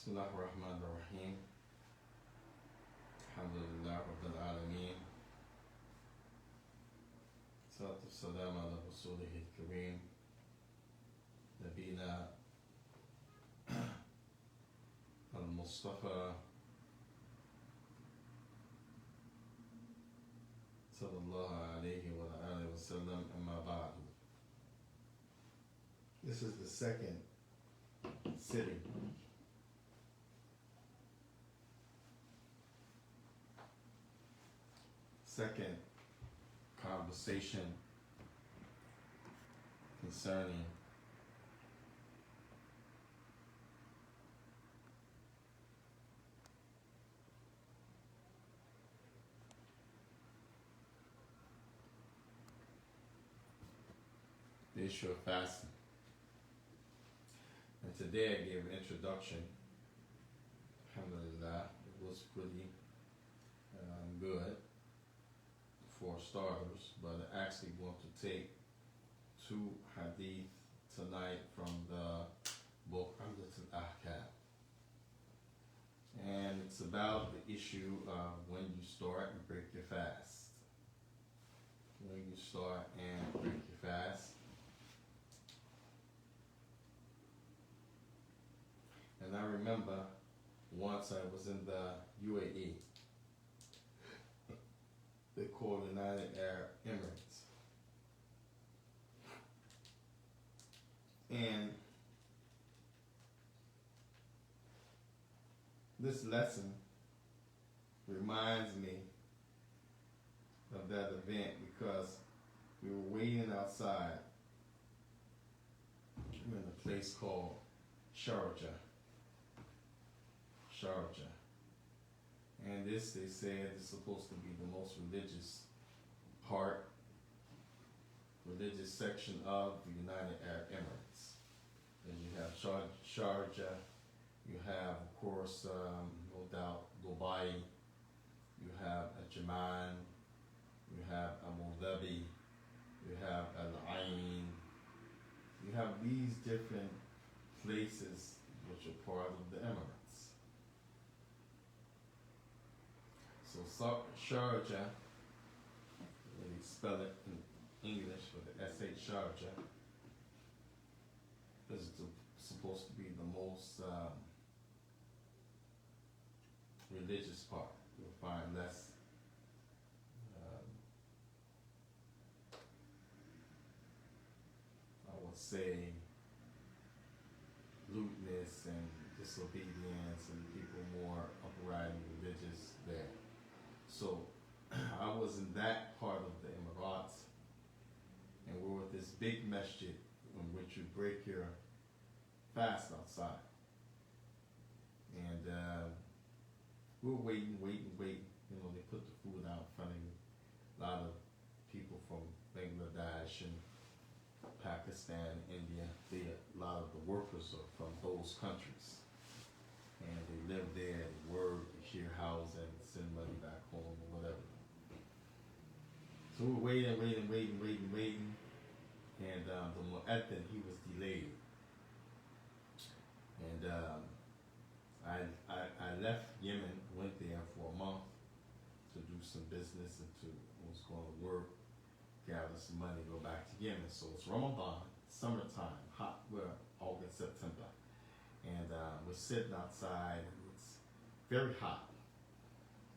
Bismillah ar-Rahman ar-Rahim. Alhamdulillah Rabbil Alameen. Salatu salam ala Rasulihi al-Kareem. Nabina al-Mustafa sallallahu alayhi wa alihi wa sallam, amma ba'du. This is the second sitting second conversation concerning the issue of fasting. And today I gave an introduction. Alhamdulillah, it was pretty good for starters, but I actually want to take two hadith tonight from the book Untitled Chapter. And it's about the issue of when you start and break your fast. When you start and break your fast. And I remember once I was in the UAE. They call the United Arab Emirates. And this lesson reminds me of that event because we were waiting outside. We were in a place called Sharjah. And this, they said, is supposed to be the most religious section of the United Arab Emirates. And you have Sharjah, you have, of course, no doubt, Dubai, you have Ajman, you have Abu Dhabi, you have Al Ain, you have these different places which are part of the Emirates. So Sharjah, they spell it in English with the SH, Sharjah, is supposed to be the most religious part. You'll find less I would say lewdness and disobedience and people more upright and religious there. So I was in that part of the Emirates, and we were at this big masjid in which you break your fast outside. And we were waiting. You know, they put the food out in front of you. A lot of people from Bangladesh and Pakistan, India, a lot of the workers are from those countries. And they live there, they work, they share housing, send money back home or whatever. So we were waiting. And the mu'adhin, he was delayed. And I left Yemen, went there for a month to do some business and was going to work, gather some money, go back to Yemen. So it's Ramadan, summertime, hot, we're August, September. And we're sitting outside, and it's very hot.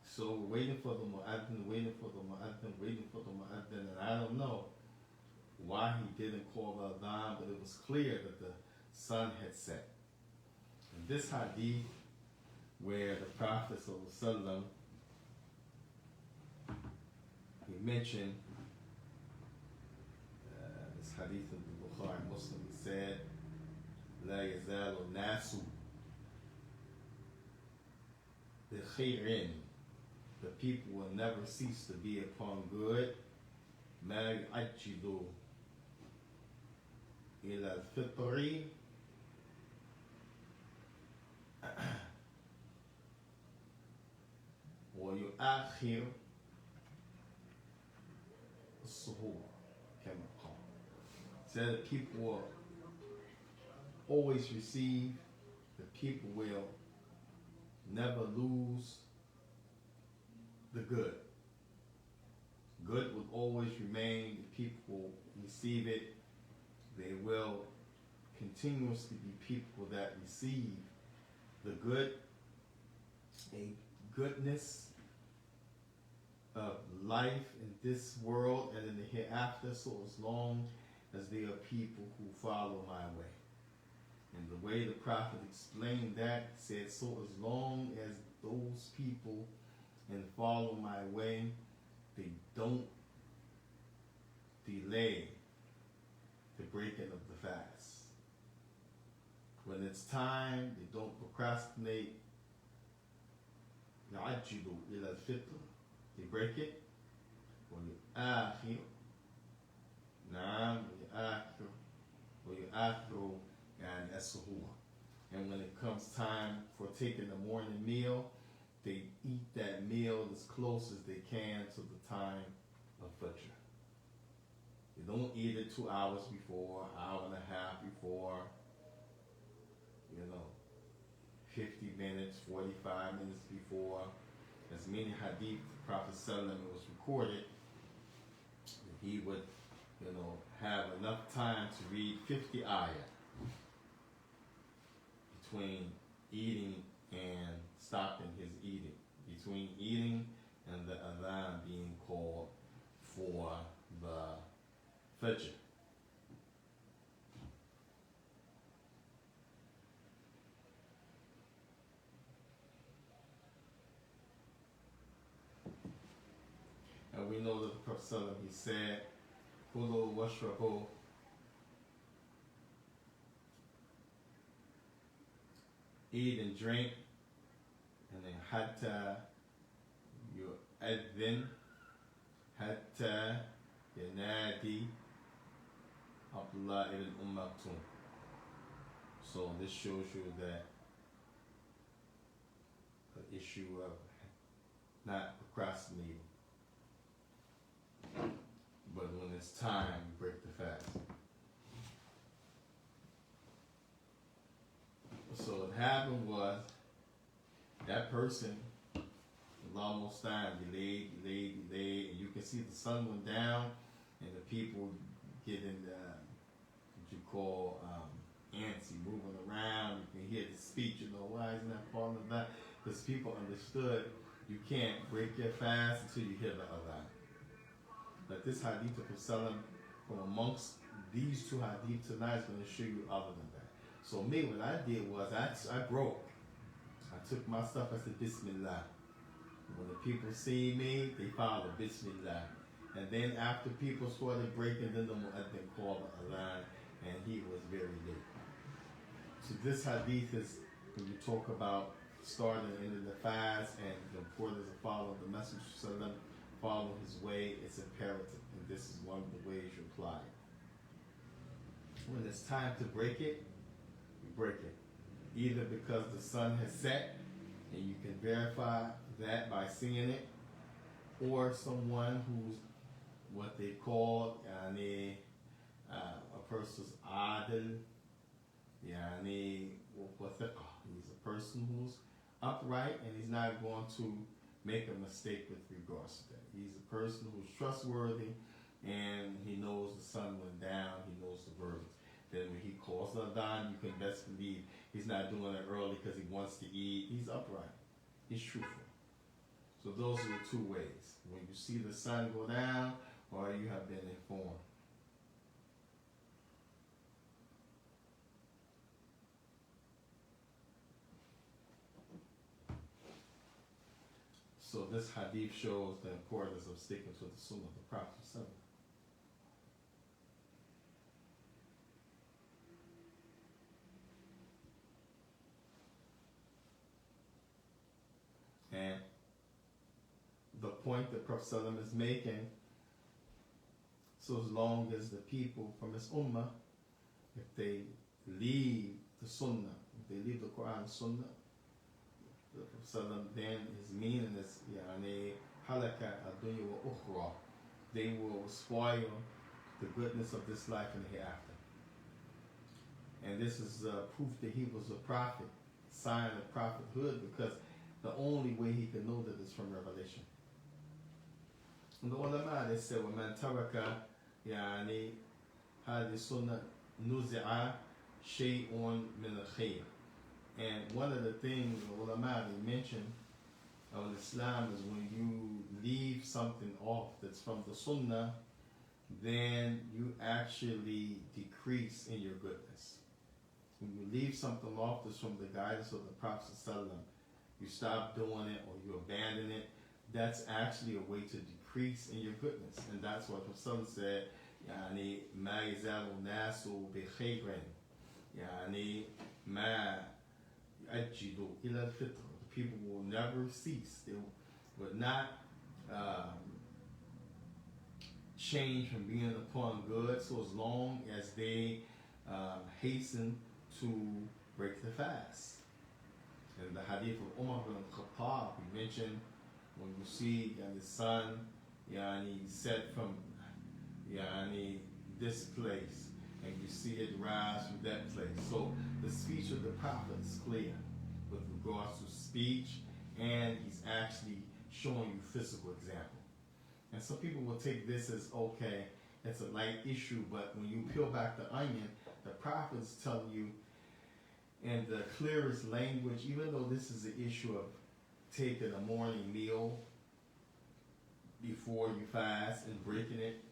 So we're waiting for the mu'adhin, and I don't know why he didn't call the adhan, but it was clear that the sun had set. And this hadith, where the Prophet ﷺ, he mentioned, this hadith in the Bukhari Muslim, he said, لا يزال الناس بخير. The people will never cease to be upon good. ما يعجل إلى الفطر ويؤخر السحور كما قال. Said people will always receive, the people will never lose the good. Good will always remain. The people will receive it. They will continuously be people that receive the good, a goodness of life in this world and in the hereafter, so as long as they are people who follow my way. And the way the prophet explained that, said, so as long as those people and follow my way, they don't delay the breaking of the fast. When it's time, they don't procrastinate. يعجلوا إلى الفطر. They break it. ويؤخر. نعم ويؤخر يعني السحور. And when it comes time for taking the morning meal, they eat that meal as close as they can to the time of Fajr. They don't eat it 2 hours before, hour and a half before, 50 minutes, 45 minutes before. As many hadith, the Prophet ﷺ was recorded, he would, have enough time to read 50 ayah between eating and stopping his eating, between eating and the adhan being called for the Fajr. And we know that the Prophet ﷺ, he said, Kulu washrabu, eat and drink, and then hatta yu'adhin, hatta yanadi Abdullah ibn Maktoum. So this shows you that the issue of not procrastinating. But when it's time, you break the fast. So what happened was that person was almost time, delayed, and you can see the sun went down, and the people getting what you call antsy, moving around. You can hear the speech, why isn't that falling back? Because people understood you can't break your fast until you hear the adhan. But this hadith of Prophet from amongst these two hadith tonight is going to show you other than that. So me, what I did was I broke. I took my stuff, I said Bismillah. When the people see me, they follow Bismillah. And then after people started breaking, then the mu'adhin called the adhan, and he was very late. So this hadith is when you talk about starting and ending the fast and the importance of following the Messenger sallallahu alaihi wasallam, follow his way, it's imperative, and this is one of the ways you apply it. When it's time to break it, you break it. Either because the sun has set, and you can verify that by seeing it, or someone who's what they call a person's adil, he's a person who's upright and he's not going to make a mistake with regards to that. He's a person who's trustworthy and he knows the sun went down, he knows the verdict. Then when he calls the adhan, you can best believe he's not doing it early because he wants to eat. He's upright. He's truthful. So those are the two ways. When you see the sun go down or you have been informed. So this hadith shows the importance of sticking to the sunnah of the Prophet ﷺ. And the point that Prophet ﷺ is making, so as long as the people from his ummah, if they leave the sunnah, if they leave the Quran and sunnah, the Prophet then his meaning is halaka ad-dunya wa ukhra. They will spoil the goodness of this life and the hereafter. And this is proof that he was a prophet, sign of prophethood, because the only way he can know that is from revelation. And the ulama, they say, وَمَنْ تَرَكَ يعني هذه السنة نُزِعَ شَيْءٌ مِنَ الْخَيْرِ. And one of the things the ulama they mention of Islam is when you leave something off that's from the sunnah, then you actually decrease in your goodness. When you leave something off that's from the guidance of the Prophet ﷺ, you stop doing it or you abandon it, that's actually a way to decrease in your goodness. And that's what the Prophet said, يعني ما يزال الناس بخير يعني ما يؤجل إلى الفطر. The people will never cease. They would not change from being upon good, so as long as they hasten to break the fast. In the hadith of Umar bin Khattab, we mentioned when you see the sun set from this place and you see it rise from that place. So the speech of the Prophet is clear with regards to speech, and he's actually showing you physical example. And some people will take this as, okay, it's a light issue, but when you peel back the onion, the Prophet is telling you in the clearest language, even though this is an issue of taking a morning meal before you fast and breaking it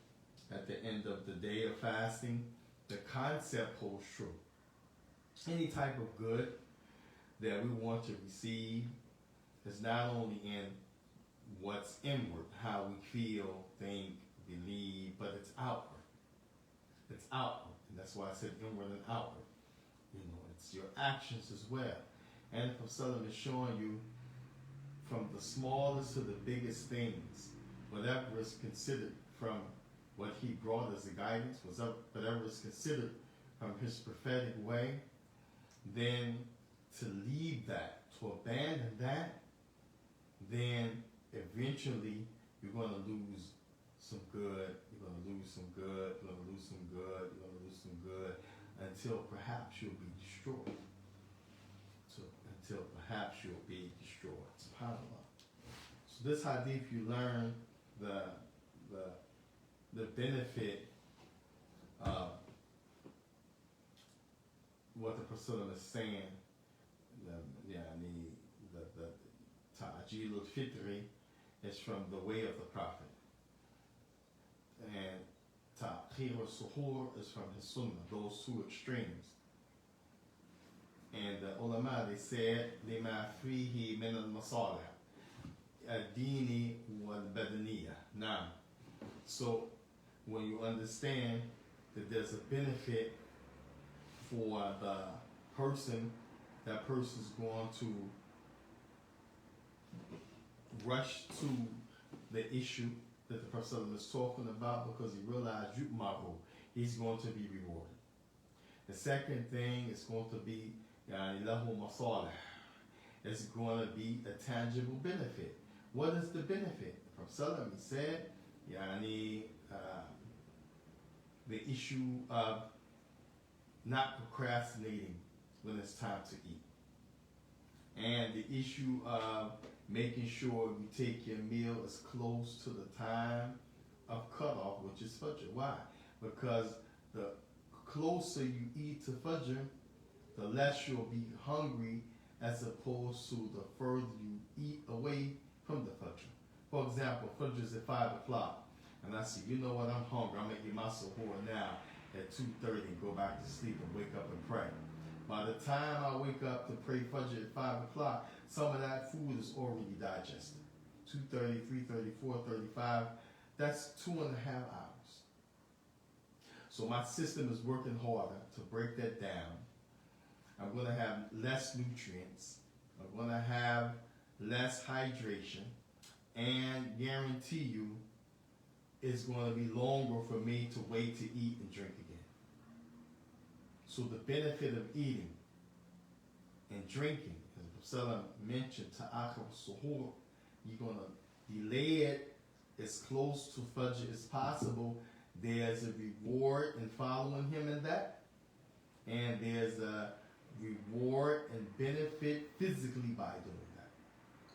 at the end of the day of fasting, the concept holds true. Any type of good that we want to receive is not only in what's inward, how we feel, think, believe, but it's outward. It's outward. And that's why I said inward and outward. It's your actions as well. And the Prophet is showing you from the smallest to the biggest things, whatever is considered from what he brought as a guidance, whatever is considered from his prophetic way, then to leave that, to abandon that, then eventually you're going to lose some good, you're going to lose some good, you're going to lose some good, you're going to lose some good, until perhaps you'll be destroyed. So until perhaps you'll be destroyed. SubhanAllah. So this hadith, you learn the benefit of what the Prophet is saying. The Ta'jil al-Fitri is from the way of the Prophet. And Ta'khir al-Suhur is from his Sunnah, those two extremes. And the ulama, they said, لِمَا فِيهِ مِنَ الْمَصَالِحِ الدِّينِ وَالْبَدَنِيَّةِ. Now, so when you understand that there's a benefit for the person, that person's going to rush to the issue that the Prophet is talking about because he realized yu'mahu, he's going to be rewarded. The second thing is going to be lahu masalih. It's going to be a tangible benefit. What is the benefit? The Prophet said, the issue of not procrastinating when it's time to eat. And the issue of making sure you take your meal as close to the time of cutoff, which is Fajr. Why? Because the closer you eat to Fajr, the less you'll be hungry as opposed to the further you eat away from the Fajr. For example, Fajr is at 5 o'clock, and I say, you know what, I'm hungry. I'm going to eat my suhoor now at 2:30 and go back to sleep and wake up and pray. By the time I wake up to pray Fajr at 5 o'clock, some of that food is already digested. 2:30, 3:30, 4:35, that's 2.5 hours. So my system is working harder to break that down. I'm going to have less nutrients. I'm going to have less hydration. And guarantee you, it's going to be longer for me to wait to eat and drink again. So the benefit of eating and drinking, as Salam mentioned, ta'akhir suhoor, you're going to delay it as close to Fajr as possible. There's a reward in following him in that. And there's a reward and benefit physically by doing that.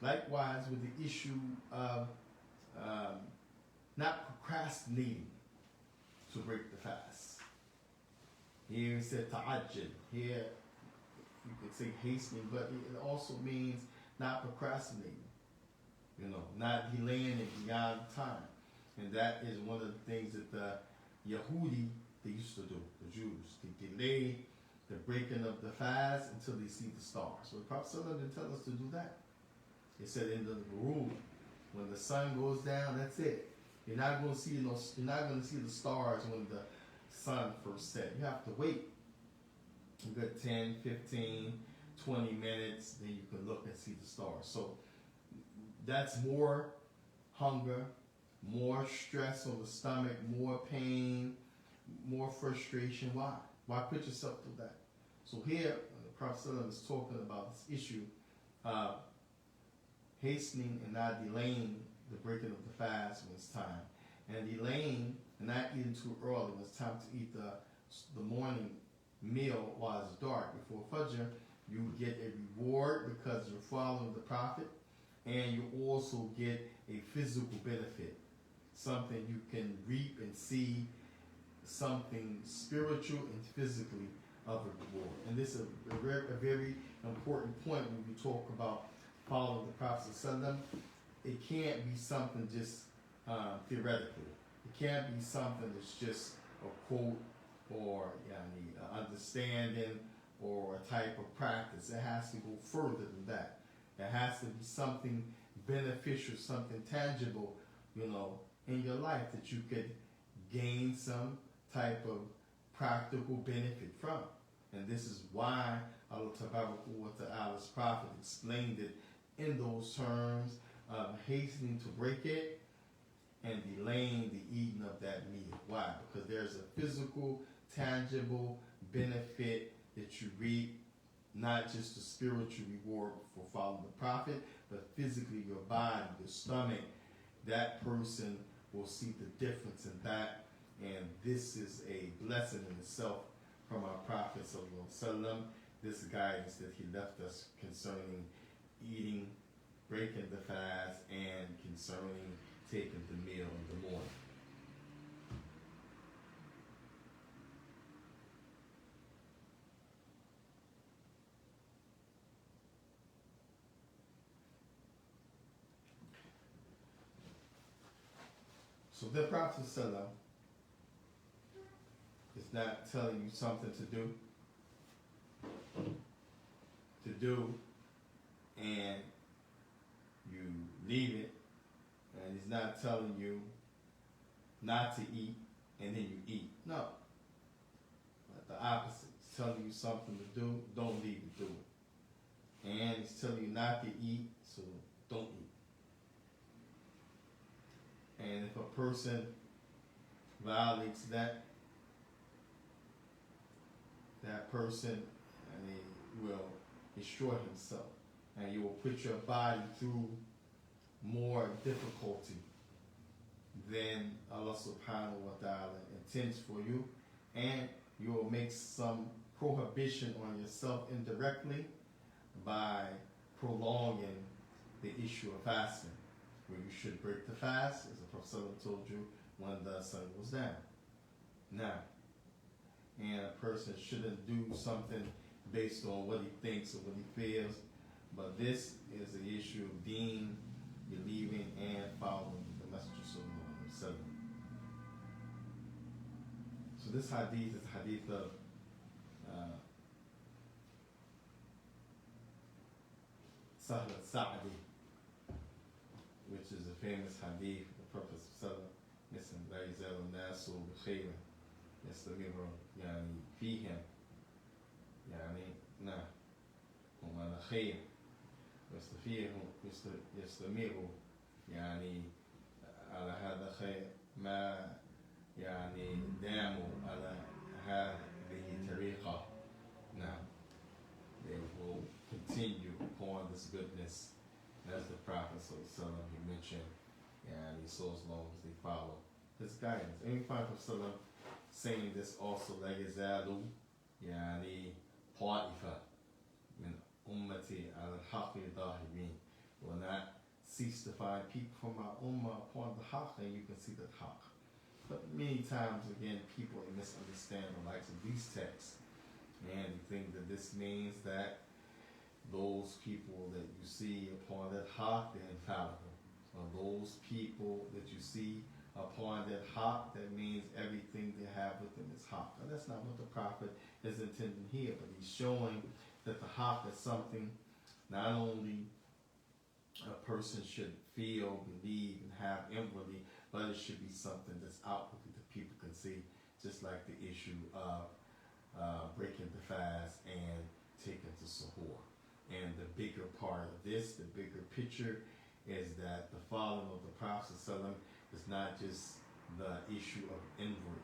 Likewise, with the issue of not procrastinating to break the fast. Here it said ta'ajjal. Here you could say hastening, but it also means not procrastinating. Not delaying it beyond time. And that is one of the things that the Yahudi, they used to do, the Jews. They delay the breaking of the fast until they see the stars. So the Prophet didn't tell us to do that. He said in the rule, when the sun goes down, that's it. You're not going to see the stars when the sun first set. You have to wait a good 10, 15, 20 minutes, then you can look and see the stars. So that's more hunger, more stress on the stomach, more pain, more frustration. Why? Why put yourself through that? So here, the Prophet is talking about this issue of hastening and not delaying the breaking of the fast when it's time. And delaying and not eating too early when it's time to eat the morning meal while it's dark before Fajr. You get a reward because you're following the Prophet, and you also get a physical benefit, something you can reap and see, something spiritual and physically of a reward. And this is a very important point when we talk about following the Prophet. It can't be something just theoretically. It can't be something that's just a quote or understanding or a type of practice. It has to go further than that. It has to be something beneficial, something tangible, in your life that you could gain some type of practical benefit from. And this is why Allah Ta'ala's Prophet explained it in those terms of hastening to break it and delaying the eating of that meal. Why? Because there's a physical, tangible benefit that you reap, not just a spiritual reward for following the Prophet, but physically your body, your stomach, that person will see the difference in that. And this is a blessing in itself from our Prophet ﷺ, this guidance that he left us concerning eating, breaking the fast, and concerning taking the meal in the morning. So the Prophet ﷺ is not telling you something to do, and you leave it, and he's not telling you not to eat and then you eat. No. But the opposite. He's telling you something to do, don't leave it, do it. And he's telling you not to eat, so don't eat. And if a person violates that person, will destroy himself, and you will put your body through more difficulty than Allah subhanahu wa ta'ala intends for you, and you will make some prohibition on yourself indirectly by prolonging the issue of fasting, where you should break the fast, as the Prophet told you, when the sun goes down. Now, and a person shouldn't do something based on what he thinks or what he feels, but this is the issue of deen, believing and following the Messenger Sallallahu Alaihi Wasallam. So this hadith is the hadith of Sahl al-Sa'di, which is a famous hadith. The Prophet Sallallahu Alaihi Wasallam, لا يزال الناس بخير يستمر فيهم هم على خير يستمر على هذا خير ما داموا على هذه الطريقة. Now they will continue upon this goodness, as the Prophet he mentioned, so as long as they follow his guidance. And we find Prophet saying this also, لا يزال طائفة من أمتي على الحق ظاهرين. will not cease to find people from our ummah upon the haqq, and you can see the haqq. But many times, again, people misunderstand the likes of these texts and think that this means that those people that you see upon that haqq, they're infallible. Or those people that you see upon that haqq, that means everything they have with them is haqq. And that's not what the Prophet is intending here, but he's showing that the haqq is something not only a person should feel, believe, and have inwardly, but it should be something that's outwardly that people can see, just like the issue of breaking the fast and taking to suhoor. And the bigger part of this, the bigger picture, is that the following of the Prophet ﷺ is not just the issue of inward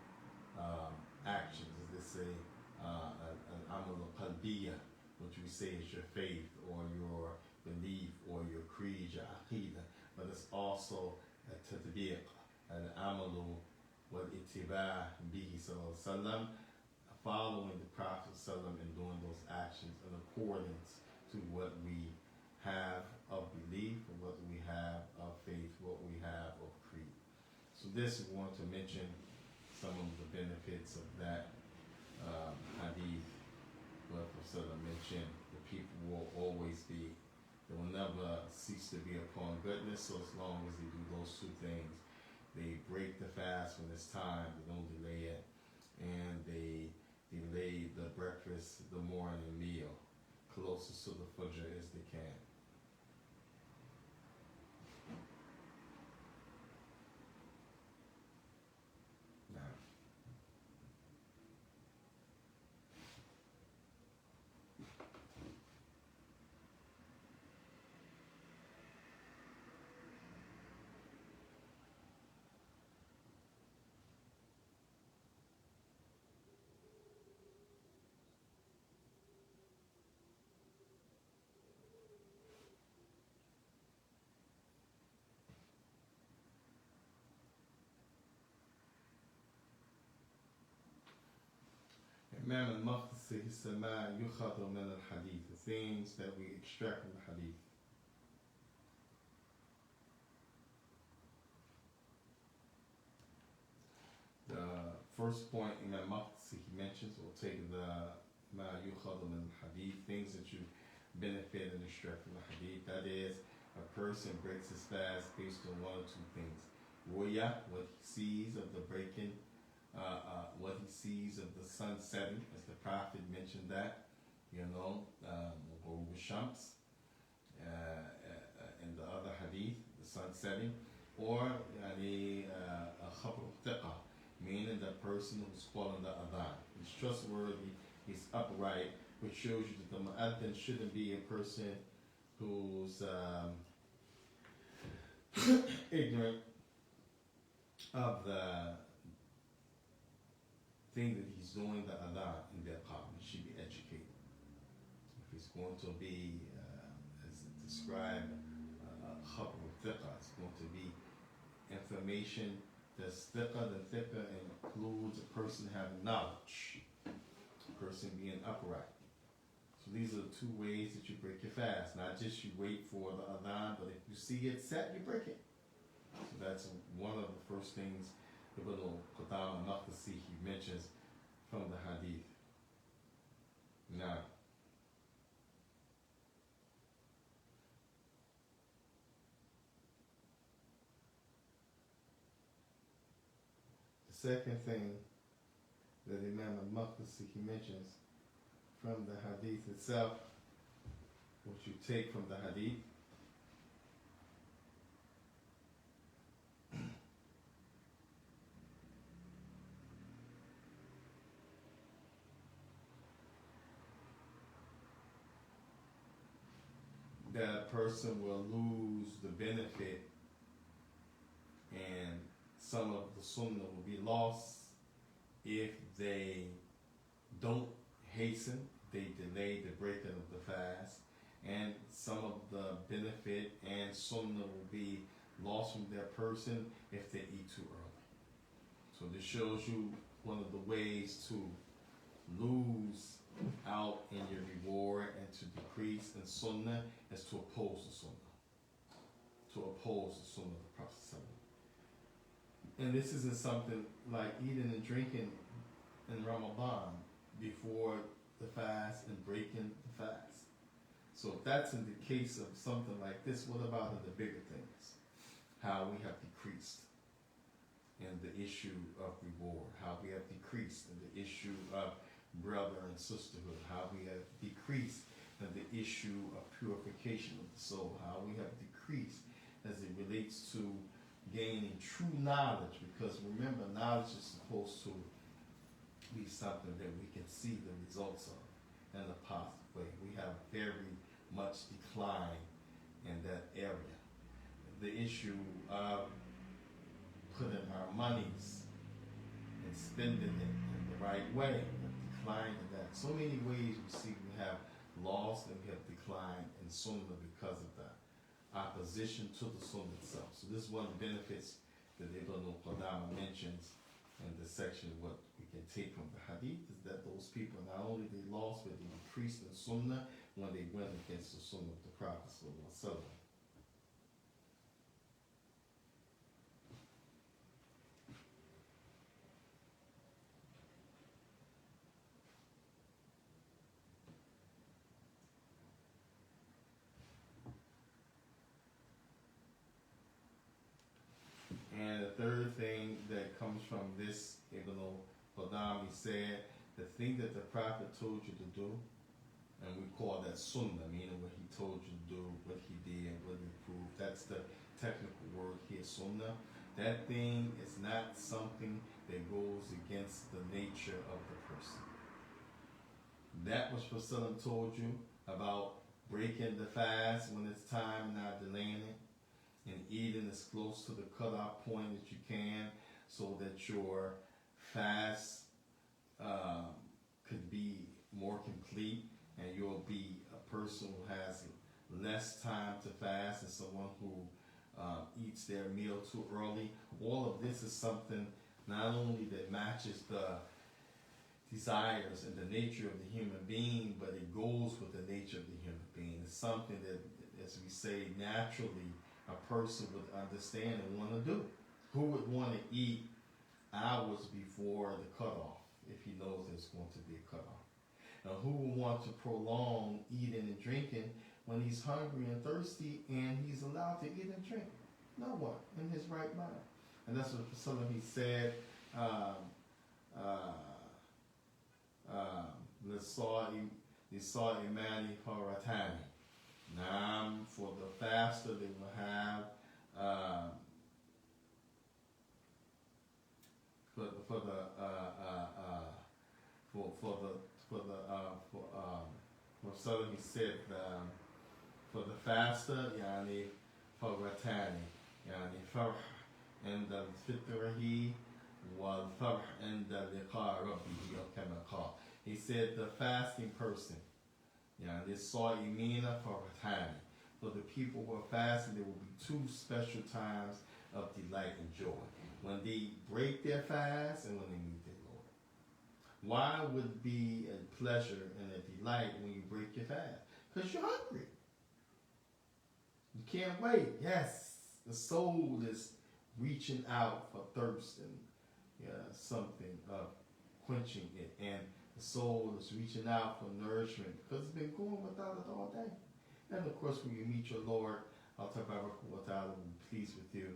actions, as they say, an amal qalbiyya, which we say is your faith or your belief or your creed, your aqidah, but it's also a tatbiq, an amalu wal ittiba' bihi sallallahu alaihi wasallam, following the Prophet sallam and doing those actions in accordance to what we have of belief and what we have of faith, what we have of creed. So this we want to mention some of the benefits of that hadith. What Prophet mentioned, the people will always be, they will never cease to be upon goodness, so as long as they do those two things. They break the fast when it's time, they don't delay it, and they delay the breakfast, the morning meal, closest to the fajr as they can. Now, Imam al-Maqdisi, he said, "Ma yukhadu min al-hadith," the things that we extract from the hadith. The first point Imam al-Maqdisi he mentions, we'll take the ma yukhadu min al-hadith, things that you benefit and extract from the hadith. That is, a person breaks his fast based on one or two things. Ruya, what he sees of the breaking, what he sees of the sun setting, as the Prophet mentioned that, Shams, in the other hadith, the sun setting, or a khabr thiqa, meaning the person who's calling the adhan. He's trustworthy, he's upright, which shows you that the mu'adhin shouldn't be a person who's ignorant of the thing that he's doing, the adhan in their qam. He should be educated. If he's going to be, as described, khabr thiqa, it's going to be information that's thiqa. The thiqa includes a person having knowledge, a person being upright. So these are the two ways that you break your fast. Not just you wait for the adhan, but if you see it set, you break it. So that's one of the first things Ibn al-Qudama al-Maqdisi he mentions from the hadith. Now, the second thing that Imam al-Maqdisi he mentions from the hadith itself, what you take from the hadith, that person will lose the benefit and some of the sunnah will be lost if they don't hasten, they delay the breaking of the fast, and some of the benefit and sunnah will be lost from their person if they eat too early. So this shows you one of the ways to lose out in your reward and to decrease in sunnah is to oppose the sunnah. to oppose the Sunnah of the Prophet. And this isn't something like eating and drinking in Ramadan before the fast and breaking the fast. So if that's in the case of something like this, what about in the bigger things? How we have decreased in the issue of reward, how we have decreased in the issue of brother and sisterhood, how we have decreased in the issue of purification of the soul, how we have decreased as it relates to gaining true knowledge, because remember, knowledge is supposed to be something that we can see the results of in a positive way. We have very much decline in that area. The issue of putting our monies and spending it in the right way, decline in that. So many ways we see we have lost and we have declined in Sunnah because of that opposition to the Sunnah itself. So this is one of the benefits that Ibn al-Qadama mentions in this section. What we can take from the hadith is that those people, not only they lost, but they increased in Sunnah when they went against the Sunnah of the Prophet sallallahu alaihi wasallam. And the third thing that comes from this, Ibn al-Qadami said, the thing that the Prophet told you to do, and we call that Sunnah, meaning what he told you to do, what he did, what he proved. That's the technical word here, Sunnah. That thing is not something that goes against the nature of the person. That was what Sallam told you about breaking the fast when it's time, not delaying it, and eating as close to the cutoff point as you can so that your fast could be more complete and you'll be a person who has less time to fast and someone who eats their meal too early. All of this is something not only that matches the desires and the nature of the human being, but it goes with the nature of the human being. It's something that, as we say, naturally a person would understand and want to do. Who would want to eat hours before the cutoff if he knows there's going to be a cutoff? Now, who would want to prolong eating and drinking when he's hungry and thirsty and he's allowed to eat and drink? No one in his right mind. And that's what he said, Imani Haratani. Now, for the faster, they will have he said for the faster, yani Faratani, yani Farh and the Fitrahi wal Farh and the Liqa Rabbihi or Kama. He said the fasting person. This Sa'imina Faratani. For the people who are fasting, there will be two special times of delight and joy. When they break their fast and when they meet their Lord. Why would it be a pleasure and a delight when you break your fast? Because you're hungry. You can't wait. Yes, the soul is reaching out for thirst and something of quenching it. And the soul is reaching out for nourishment because it's been going without it all day. And of course, when you meet your Lord, Allah will be pleased with you.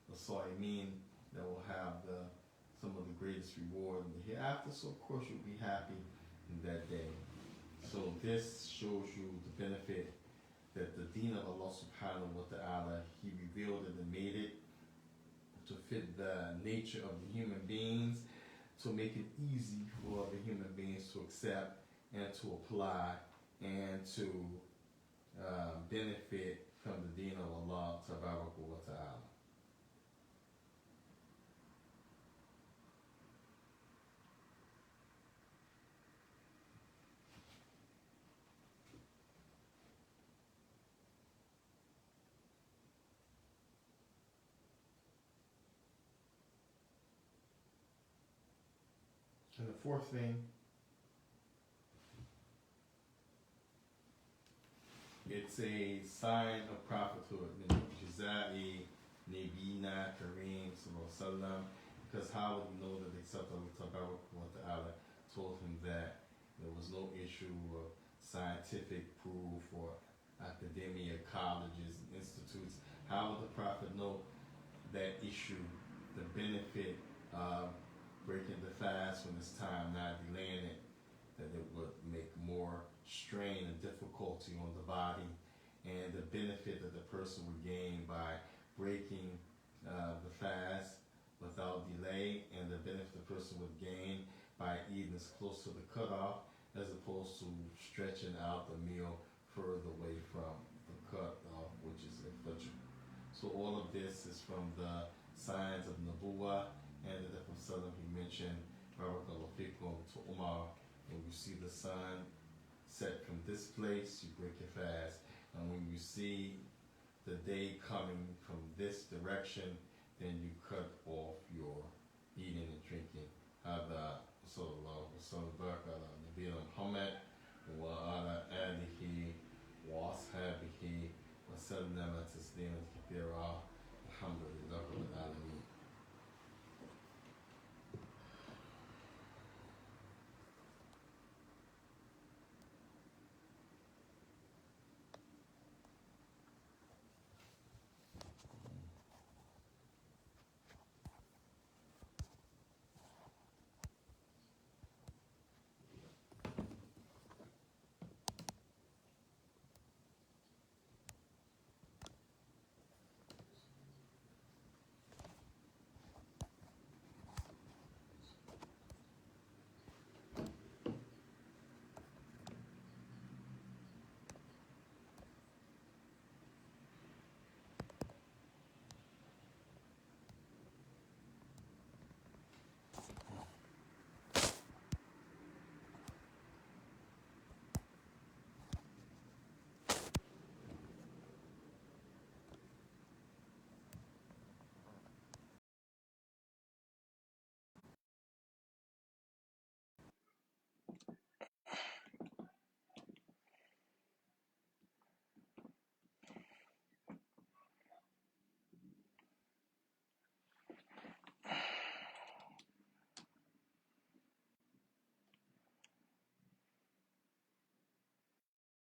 The Sa'imin that will have some of the greatest reward in the hereafter. So of course, you'll be happy in that day. So this shows you the benefit that the deen of Allah subhanahu wa ta'ala, He revealed it and made it to fit the nature of the human beings, to make it easy for the human beings to accept and to apply and to benefit from the deen of Allah tabaraka wa ta'ala. And the fourth thing, it's a sign of prophethood. Nabina Kareem Sallallahu, because how would he know that except Allah Ta'ala told him that there was no issue of scientific proof or academia, colleges, and institutes? How would the Prophet know that issue, the benefit of breaking the fast when it's time, not delaying it, that it would make more strain and difficulty on the body, and the benefit that the person would gain by breaking the fast without delay, and the benefit the person would gain by eating as close to the cutoff as opposed to stretching out the meal further away from the cutoff, which is the fajr. So all of this is from the signs of Nabuwa, and the Prophet he mentioned, Barakallahu fikum to Umar, when you see the sun set from this place, you break your fast. And when you see the day coming from this direction, then you cut off your eating and drinking. هذا صلى الله وسلم وبارك على نبينا محمد وعلى آله وأصحابه وسلم تسليما كثيرا. الحمد لله رب العالمين.